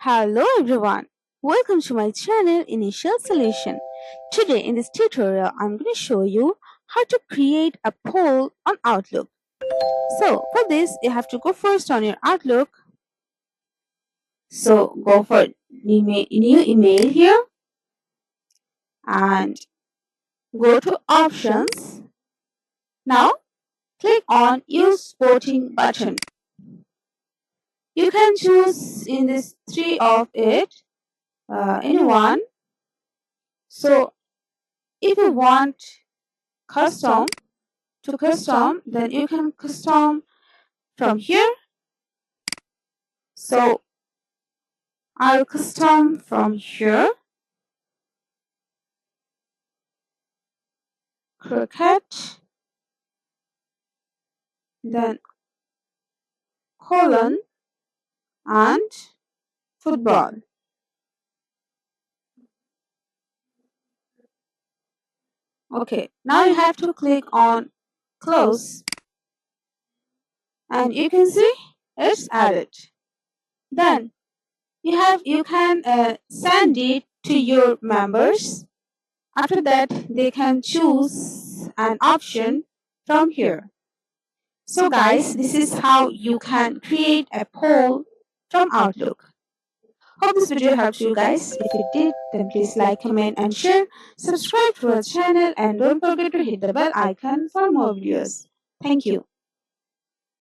Hello everyone, welcome to my channel Initial Solution. Today in this tutorial I'm going to show you how to create a poll on Outlook. So for this you have to go first on your Outlook. So go for new email here and go to options. Now click on use voting button. You can choose in this three of it any one. So if you want custom to custom, then you can custom from here. So I'll custom from here. Cricket, then colon and football. Okay, now you have to click on close and you can see it's added. Then you can send it to your members. After that they can choose an option from here. So guys, this is how you can create a poll from Outlook. Hope this video helped you guys. If it did, then please like, comment and share. Subscribe to our channel and don't forget to hit the bell icon for more videos. Thank you.